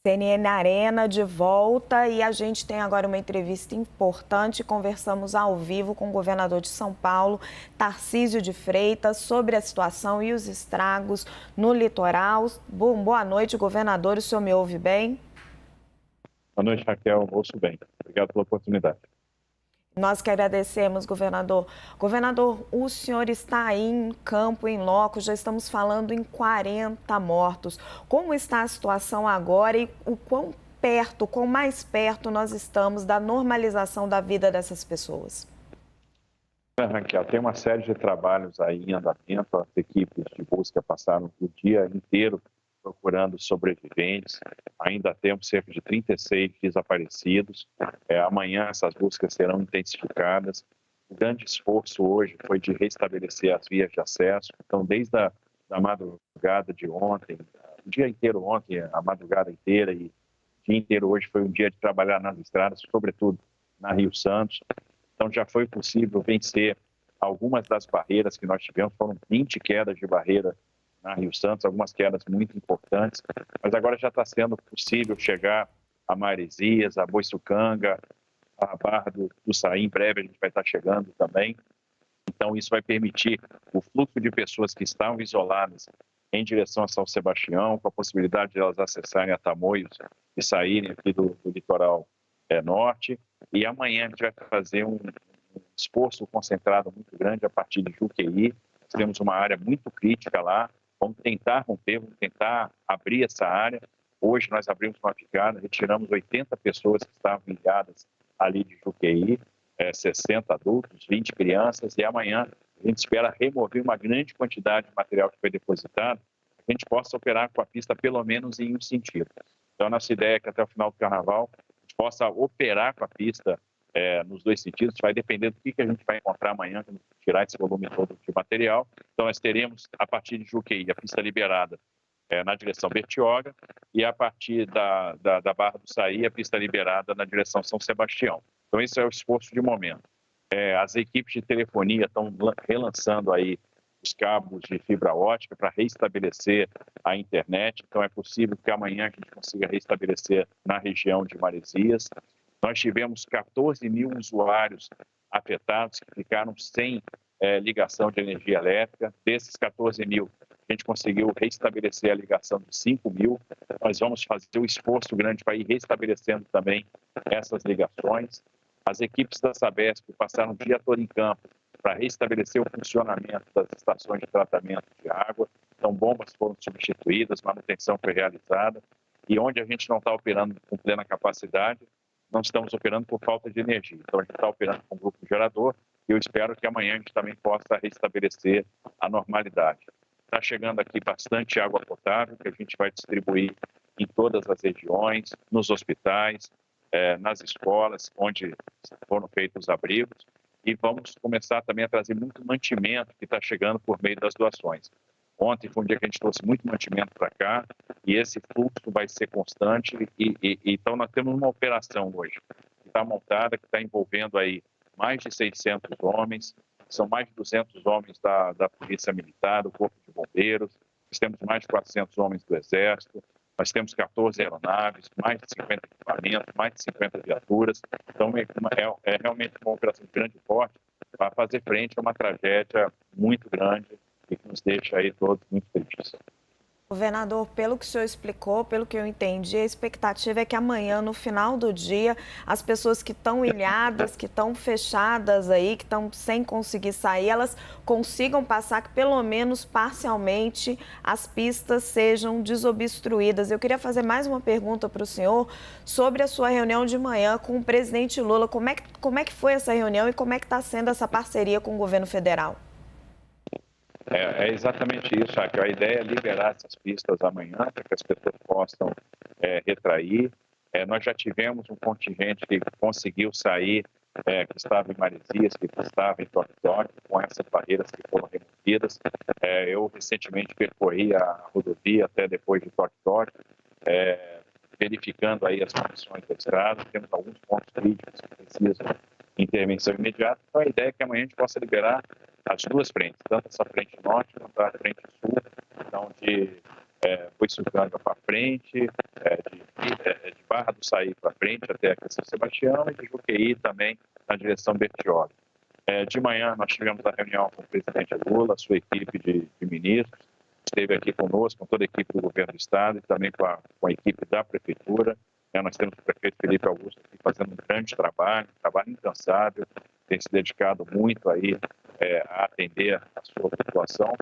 CNN Arena de volta e a gente tem agora uma entrevista importante. Conversamos ao vivo com o governador de São Paulo, Tarcísio de Freitas, sobre a situação e os estragos no litoral. Boa noite, governador. O senhor me ouve bem? Boa noite, Raquel. Ouço bem. Obrigado pela oportunidade. Nós que agradecemos, governador. Governador, o senhor está aí em campo, em loco, já estamos falando em 40 mortos. Como está a situação agora e o quão mais perto nós estamos da normalização da vida dessas pessoas? Raquel, tem uma série de trabalhos aí em andamento. As equipes de busca passaram o dia inteiro procurando sobreviventes. Ainda temos cerca de 36 desaparecidos. Amanhã essas buscas serão intensificadas. O grande esforço hoje foi de restabelecer as vias de acesso. Então, desde a madrugada de ontem, o dia inteiro ontem, a madrugada inteira e o dia inteiro hoje foi um dia de trabalhar nas estradas, sobretudo na Rio Santos. Então, já foi possível vencer algumas das barreiras que nós tivemos. Foram 20 quedas de barreira na Rio Santos, algumas quedas muito importantes, mas agora já está sendo possível chegar a Maresias, a Boiçucanga, a Barra do Saí. Em breve a gente vai estar chegando também. Então, isso vai permitir o fluxo de pessoas que estavam isoladas em direção a São Sebastião, com a possibilidade de elas acessarem a Tamoios e saírem aqui do litoral norte. E amanhã a gente vai fazer um esforço concentrado muito grande a partir de Juqueí. Nós temos uma área muito crítica lá. Vamos tentar romper, vamos tentar abrir essa área. Hoje nós abrimos uma picada, retiramos 80 pessoas que estavam ilhadas ali de Juqueí, 60 adultos, 20 crianças, e amanhã a gente espera remover uma grande quantidade de material que foi depositado, para que a gente possa operar com a pista pelo menos em um sentido. Então, a nossa ideia é que até o final do carnaval a gente possa operar com a pista nos dois sentidos. Vai depender do que a gente vai encontrar amanhã, quando tirar esse volume todo de material. Então, nós teremos, a partir de Juqueí, a pista liberada na direção Bertioga e a partir da Barra do Saí, a pista liberada na direção São Sebastião. Então, esse é o esforço de momento. As equipes de telefonia estão relançando aí os cabos de fibra ótica para restabelecer a internet. Então, é possível que amanhã a gente consiga restabelecer na região de Maresias. Nós tivemos 14 mil usuários afetados que ficaram sem ligação de energia elétrica. Desses 14 mil, a gente conseguiu restabelecer a ligação de 5 mil. Nós vamos fazer um esforço grande para ir restabelecendo também essas ligações. As equipes da Sabesp passaram o dia todo em campo para restabelecer o funcionamento das estações de tratamento de água. Então, bombas foram substituídas, manutenção foi realizada. E onde a gente não está operando com plena capacidade, não estamos operando por falta de energia. Então, a gente está operando com um grupo gerador e eu espero que amanhã a gente também possa restabelecer a normalidade. Está chegando aqui bastante água potável, que a gente vai distribuir em todas as regiões, nos hospitais, nas escolas, onde foram feitos os abrigos. E vamos começar também a trazer muito mantimento que está chegando por meio das doações. Ontem foi um dia que a gente trouxe muito mantimento para cá e esse fluxo vai ser constante. Então, nós temos uma operação hoje que está montada, que está envolvendo aí mais de 600 homens, são mais de 200 homens da Polícia Militar, do Corpo de Bombeiros, nós temos mais de 400 homens do Exército, nós temos 14 aeronaves, mais de 50 equipamentos, mais de 50 viaturas. Então, é realmente uma operação de grande porte para fazer frente a uma tragédia muito grande e que nos deixa aí todos muito tristes. Governador, pelo que o senhor explicou, pelo que eu entendi, a expectativa é que amanhã, no final do dia, as pessoas que estão ilhadas, que estão fechadas aí, que estão sem conseguir sair, elas consigam passar, que pelo menos parcialmente as pistas sejam desobstruídas. Eu queria fazer mais uma pergunta para o senhor sobre a sua reunião de manhã com o presidente Lula. Como é que foi essa reunião e como é que está sendo essa parceria com o governo federal? É exatamente isso, Raquel. A ideia é liberar essas pistas amanhã para que as pessoas possam retrair. Nós já tivemos um contingente que conseguiu sair, que estava em Maresias, que estava em Toque-Toque, com essas barreiras que foram removidas. Eu recentemente percorri a rodovia até depois de Toque-Toque, verificando aí as condições da estrada. Temos alguns pontos críticos que precisam de intervenção imediata. Então, a ideia é que amanhã a gente possa liberar as duas frentes, tanto essa frente norte quanto a frente sul, então de Boiçucanga para frente, de de Barra do Saí para frente até aqui São Sebastião e de Juqueí também na direção Bertioga. De manhã nós tivemos a reunião com o presidente Lula, sua equipe de ministros, esteve aqui conosco, com toda a equipe do governo do estado e também com a equipe da prefeitura. Nós temos o prefeito Felipe Augusto aqui fazendo um grande trabalho incansável, tem se dedicado muito aí a atender a sua população.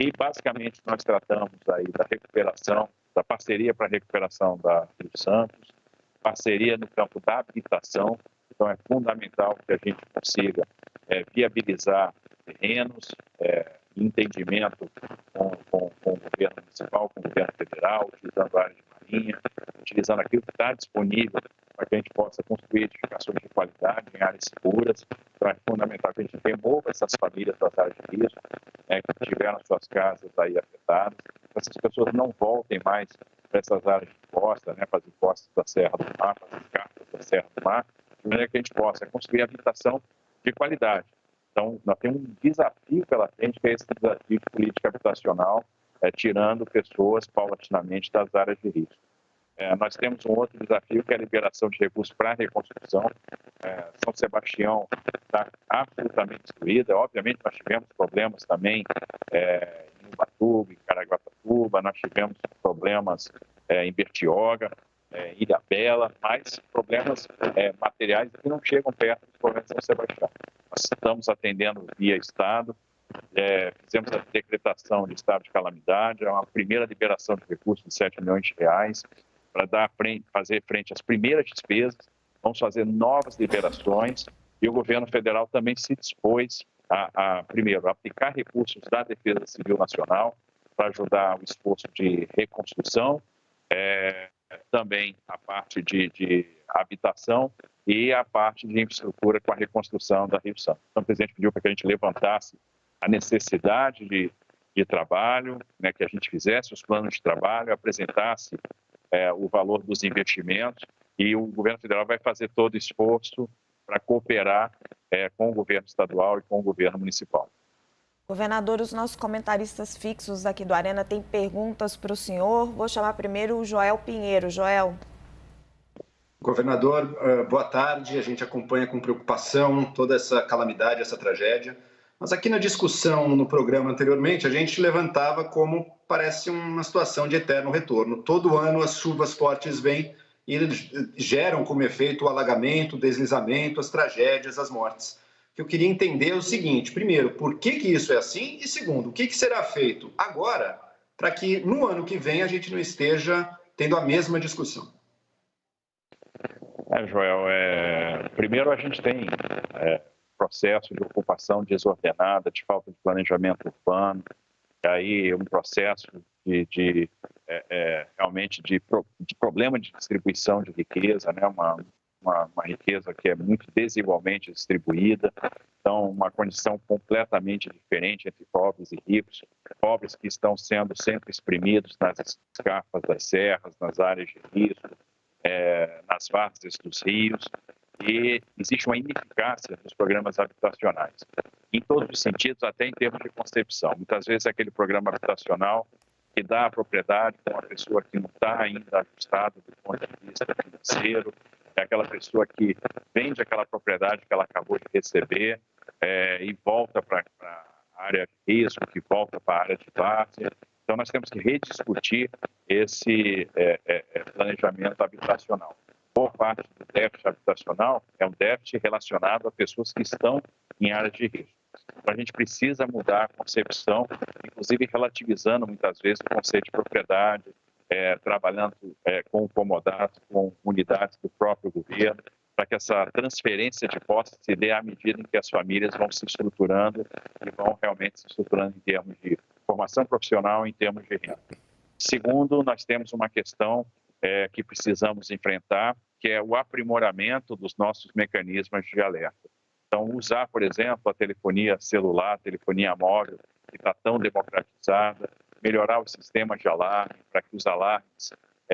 E basicamente nós tratamos aí da recuperação, da parceria para a recuperação da Rio Santos, parceria no campo da habitação. Então é fundamental que a gente consiga viabilizar terrenos, entendimento com o governo municipal, com o governo federal, utilizando a área de marinha, utilizando aquilo que está disponível para que a gente possa construir edificações de qualidade em áreas seguras. Então é fundamental que a gente remova essas famílias das áreas de risco, que tiveram suas casas aí afetadas, que essas pessoas não voltem mais para essas áreas de costa, para as encostas da Serra do Mar, para as escarpas da Serra do Mar, de maneira que a gente possa construir habitação de qualidade. Então, nós temos um desafio pela frente, que é esse desafio de política habitacional, tirando pessoas paulatinamente das áreas de risco. Nós temos um outro desafio, que é a liberação de recursos para a reconstrução. São Sebastião está absolutamente destruída. Obviamente, nós tivemos problemas também em Ubatuba, em Caraguatatuba, nós tivemos problemas em Bertioga, Ilhabela, mas problemas materiais que não chegam perto dos problemas de São Sebastião. Nós estamos atendendo via Estado, fizemos a decretação de estado de calamidade, uma primeira liberação de recursos de R$ 7 milhões para fazer frente às primeiras despesas. Vamos fazer novas liberações e o governo federal também se dispôs primeiro, aplicar recursos da Defesa Civil Nacional para ajudar o esforço de reconstrução, também a parte de habitação e a parte de infraestrutura com a reconstrução da Rio Santos. Então, o presidente pediu para que a gente levantasse a necessidade de trabalho, que a gente fizesse os planos de trabalho, apresentasse o valor dos investimentos e o governo federal vai fazer todo o esforço para cooperar com o governo estadual e com o governo municipal. Governador, os nossos comentaristas fixos aqui do Arena têm perguntas para o senhor. Vou chamar primeiro o Joel Pinheiro. Joel. Governador, boa tarde. A gente acompanha com preocupação toda essa calamidade, essa tragédia. Mas aqui na discussão no programa anteriormente, a gente levantava como parece uma situação de eterno retorno. Todo ano as chuvas fortes vêm e geram como efeito o alagamento, o deslizamento, as tragédias, as mortes. O que eu queria entender é o seguinte: primeiro, por que isso é assim? E segundo, o que será feito agora para que no ano que vem a gente não esteja tendo a mesma discussão? Joel, primeiro a gente tem processo de ocupação desordenada, de falta de planejamento urbano, aí um processo realmente de problema de distribuição de riqueza, uma riqueza que é muito desigualmente distribuída, então uma condição completamente diferente entre pobres e ricos, pobres que estão sendo sempre exprimidos nas escarpas das serras, nas áreas de risco, nas várzeas dos rios, e existe uma ineficácia dos programas habitacionais, em todos os sentidos, até em termos de concepção. Muitas vezes é aquele programa habitacional que dá a propriedade para uma pessoa que não está ainda ajustada do ponto de vista financeiro, é aquela pessoa que vende aquela propriedade que ela acabou de receber e volta para a área de risco, que volta para a área de várzea. Então, nós temos que rediscutir esse planejamento habitacional. Boa parte do déficit habitacional é um déficit relacionado a pessoas que estão em áreas de risco. Então, a gente precisa mudar a concepção, inclusive relativizando muitas vezes o conceito de propriedade, trabalhando com comodato, com unidades do próprio governo, para que essa transferência de posse se dê à medida em que as famílias vão se estruturando e vão realmente se estruturando em termos de formação profissional, em termos de renda. Segundo, nós temos uma questão que precisamos enfrentar, que é o aprimoramento dos nossos mecanismos de alerta. Então, usar, por exemplo, a telefonia celular, a telefonia móvel, que está tão democratizada, melhorar os sistemas de alarme, para que os alarmes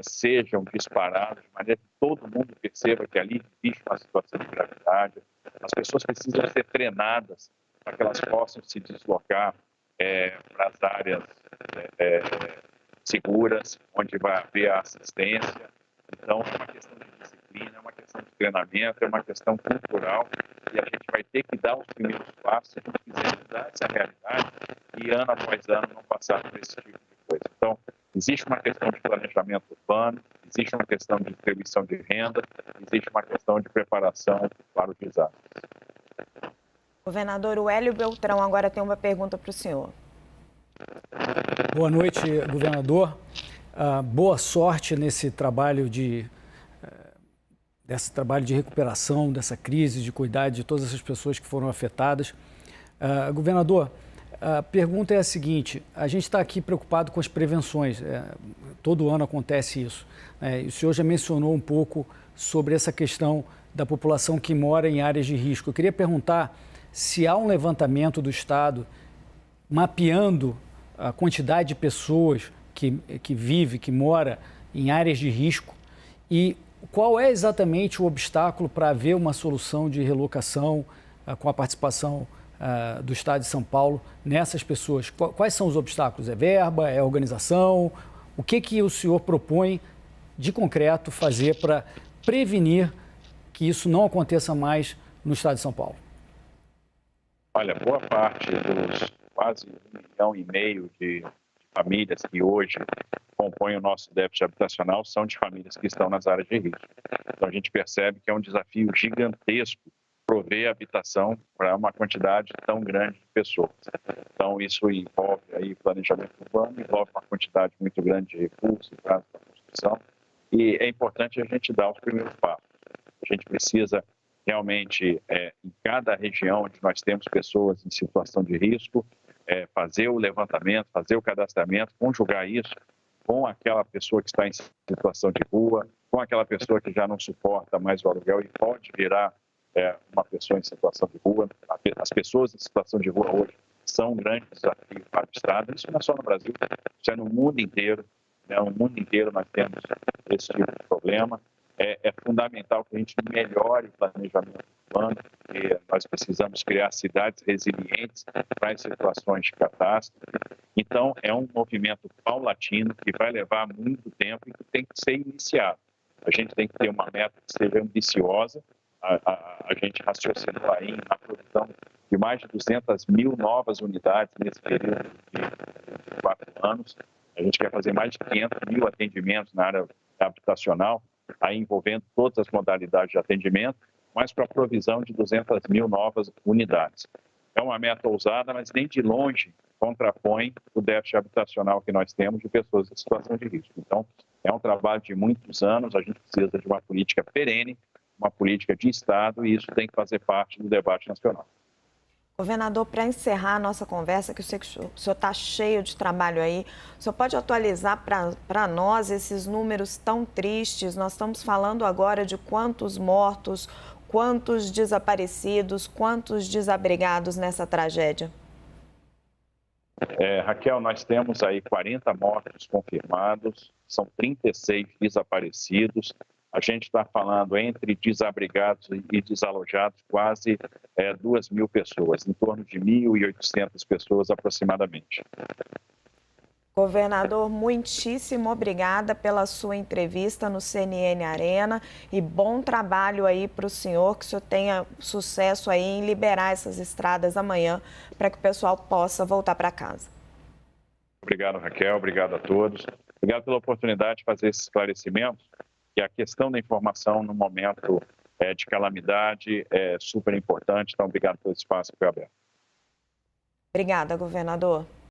sejam disparados, de maneira que todo mundo perceba que ali existe uma situação de gravidade. As pessoas precisam ser treinadas para que elas possam se deslocar para as áreas seguras, onde vai haver a assistência. Então, é uma questão de disciplina, é uma questão de treinamento, é uma questão cultural e a gente vai ter que dar os primeiros passos se a gente quiser mudar essa realidade e ano após ano não passar por esse tipo de coisa. Então, existe uma questão de planejamento urbano, existe uma questão de distribuição de renda, existe uma questão de preparação para os desastres. Governador, o Hélio Beltrão agora tem uma pergunta para o senhor. Boa noite, governador. Boa sorte nesse trabalho desse trabalho de recuperação dessa crise, de cuidar de todas essas pessoas que foram afetadas. Governador, a pergunta é a seguinte: a gente está aqui preocupado com as prevenções, todo ano acontece isso, e o senhor já mencionou um pouco sobre essa questão da população que mora em áreas de risco. Eu queria perguntar se há um levantamento do Estado mapeando a quantidade de pessoas que vive, que mora em áreas de risco e qual é exatamente o obstáculo para haver uma solução de relocação com a participação do Estado de São Paulo nessas pessoas. Quais são os obstáculos? É verba? É organização? O que o senhor propõe de concreto fazer para prevenir que isso não aconteça mais no Estado de São Paulo? Olha, boa parte dos quase 1,5 milhão de famílias que hoje compõem o nosso déficit habitacional são de famílias que estão nas áreas de risco. Então, a gente percebe que é um desafio gigantesco prover habitação para uma quantidade tão grande de pessoas. Então, isso envolve aí planejamento urbano, envolve uma quantidade muito grande de recursos para a construção e é importante a gente dar os primeiros passos. A gente precisa realmente, em cada região onde nós temos pessoas em situação de risco, fazer o levantamento, fazer o cadastramento, conjugar isso com aquela pessoa que está em situação de rua, com aquela pessoa que já não suporta mais o aluguel e pode virar uma pessoa em situação de rua. As pessoas em situação de rua hoje são um grande desafio para o Estado. Isso não é só no Brasil, isso é no mundo inteiro. No mundo inteiro nós temos esse tipo de problema. É fundamental que a gente melhore o planejamento urbano, porque nós precisamos criar cidades resilientes para as situações de catástrofe. Então, é um movimento paulatino que vai levar muito tempo e que tem que ser iniciado. A gente tem que ter uma meta que seja ambiciosa. A gente raciocinou aí na produção de mais de 200 mil novas unidades nesse período de 4 anos. A gente quer fazer mais de 500 mil atendimentos na área habitacional, aí envolvendo todas as modalidades de atendimento, mas para a provisão de 200 mil novas unidades. É uma meta ousada, mas nem de longe contrapõe o déficit habitacional que nós temos de pessoas em situação de risco. Então, é um trabalho de muitos anos, a gente precisa de uma política perene, uma política de Estado, e isso tem que fazer parte do debate nacional. Governador, para encerrar a nossa conversa, que eu sei que o senhor está cheio de trabalho aí, o senhor pode atualizar para nós esses números tão tristes? Nós estamos falando agora de quantos mortos, quantos desaparecidos, quantos desabrigados nessa tragédia? Raquel, nós temos aí 40 mortos confirmados, são 36 desaparecidos. A gente está falando entre desabrigados e desalojados quase 2.000 pessoas, em torno de 1.800 pessoas aproximadamente. Governador, muitíssimo obrigada pela sua entrevista no CNN Arena e bom trabalho aí para o senhor, que o senhor tenha sucesso aí em liberar essas estradas amanhã para que o pessoal possa voltar para casa. Obrigado, Raquel, obrigado a todos. Obrigado pela oportunidade de fazer esse esclarecimento. E a questão da informação no momento de calamidade é super importante. Então, obrigado pelo espaço que foi aberto. Obrigada, governador.